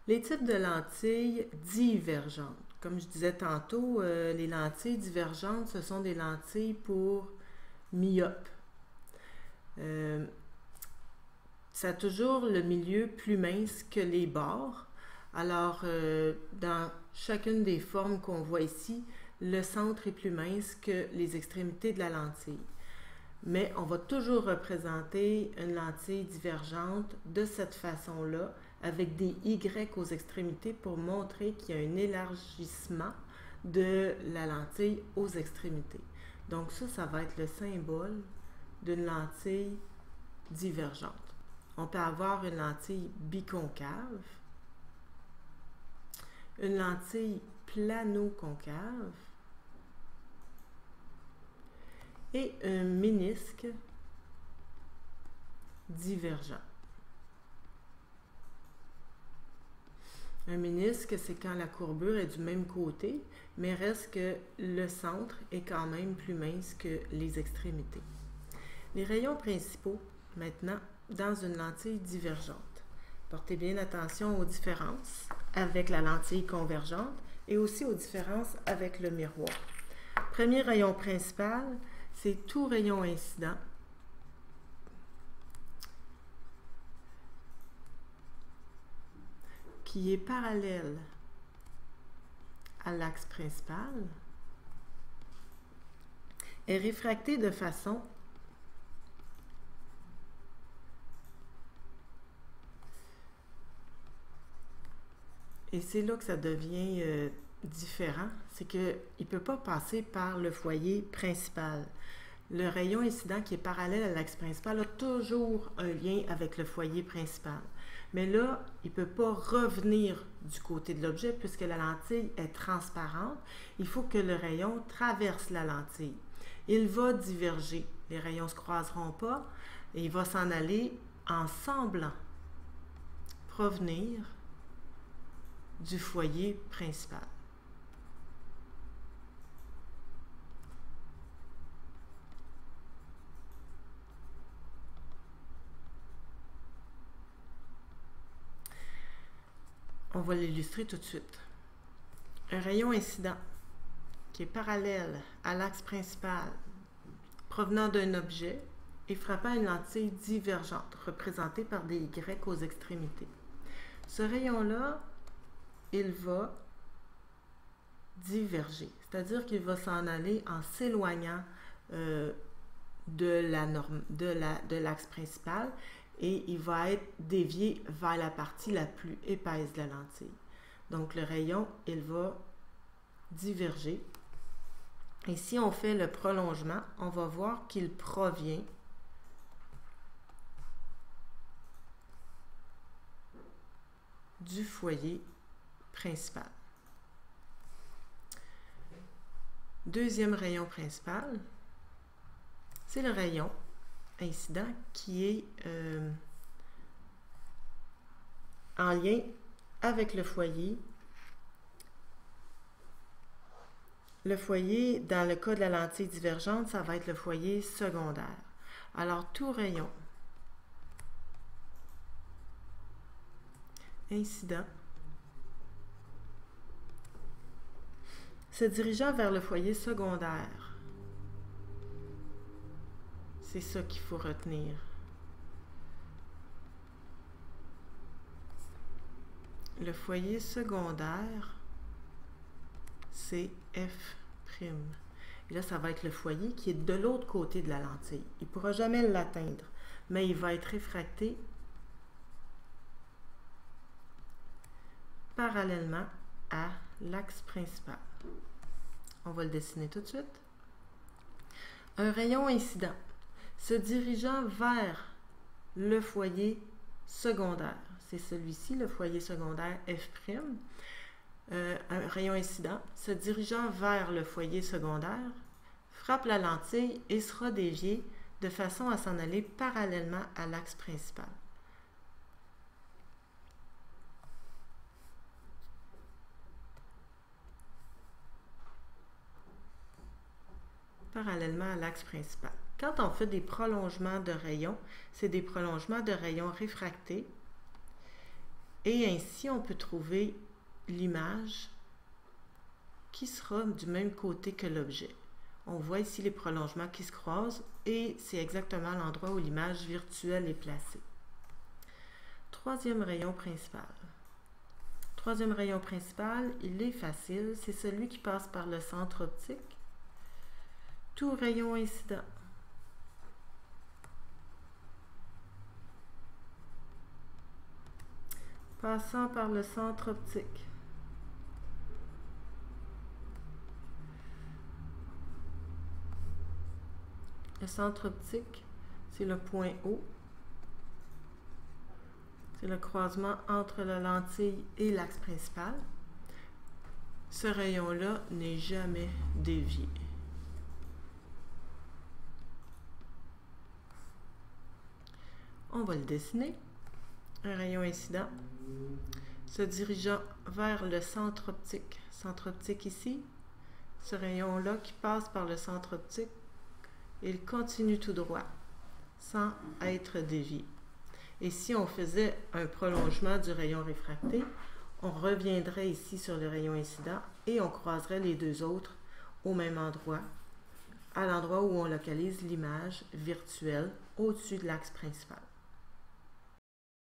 Les types de lentilles divergentes. Comme je disais tantôt, les lentilles divergentes, ce sont des lentilles pour myopes. Ça a toujours le milieu plus mince que les bords. Alors, dans chacune des formes qu'on voit ici, le centre est plus mince que les extrémités de la lentille. Mais on va toujours représenter une lentille divergente de cette façon-là, avec des Y aux extrémités pour montrer qu'il y a un élargissement de la lentille aux extrémités. Donc ça va être le symbole d'une lentille divergente. On peut avoir une lentille biconcave, une lentille plano-concave et un ménisque divergent. Un ménisque, c'est quand la courbure est du même côté, mais reste que le centre est quand même plus mince que les extrémités. Les rayons principaux, maintenant, dans une lentille divergente. Portez bien attention aux différences avec la lentille convergente et aussi aux différences avec le miroir. Premier rayon principal, c'est tout rayon incident qui est parallèle à l'axe principal est réfracté de façon et c'est là que ça devient différent, c'est qu'il ne peut pas passer par le foyer principal. Le rayon incident qui est parallèle à l'axe principal a toujours un lien avec le foyer principal. Mais là, il ne peut pas revenir du côté de l'objet puisque la lentille est transparente. Il faut que le rayon traverse la lentille. Il va diverger. Les rayons ne se croiseront pas et il va s'en aller en semblant provenir du foyer principal. On va l'illustrer tout de suite. Un rayon incident qui est parallèle à l'axe principal provenant d'un objet et frappant une lentille divergente représentée par des Y aux extrémités. Ce rayon-là, il va diverger, c'est-à-dire qu'il va s'en aller en s'éloignant de l'axe principal et il va être dévié vers la partie la plus épaisse de la lentille. Donc le rayon, il va diverger. Et si on fait le prolongement, on va voir qu'il provient du foyer principal. Deuxième rayon principal, c'est le rayon incident qui est en lien avec le foyer. Le foyer, dans le cas de la lentille divergente, ça va être le foyer secondaire. Alors, tout rayon incident se dirigeant vers le foyer secondaire. C'est ça qu'il faut retenir. Le foyer secondaire, c'est F'. Et là, ça va être le foyer qui est de l'autre côté de la lentille. Il ne pourra jamais l'atteindre, mais il va être réfracté parallèlement à l'axe principal. On va le dessiner tout de suite. Un rayon incident se dirigeant vers le foyer secondaire. C'est celui-ci, le foyer secondaire F'. Un rayon incident se dirigeant vers le foyer secondaire frappe la lentille et sera dévié de façon à s'en aller parallèlement à l'axe principal. Parallèlement à l'axe principal. Quand on fait des prolongements de rayons, c'est des prolongements de rayons réfractés Et ainsi, on peut trouver l'image qui sera du même côté que l'objet. On voit ici les prolongements qui se croisent et c'est exactement l'endroit où l'image virtuelle est placée. Troisième rayon principal. Troisième rayon principal, il est facile, c'est celui qui passe par le centre optique. Tout rayon incident. Passant par le centre optique. Le centre optique, c'est le point O. C'est le croisement entre la lentille et l'axe principal. Ce rayon-là n'est jamais dévié. On va le dessiner. Un rayon incident se dirigeant vers le centre optique. Centre optique ici. Ce rayon-là qui passe par le centre optique, il continue tout droit sans être dévié. Et si on faisait un prolongement du rayon réfracté, on reviendrait ici sur le rayon incident et on croiserait les deux autres au même endroit, à l'endroit où on localise l'image virtuelle au-dessus de l'axe principal.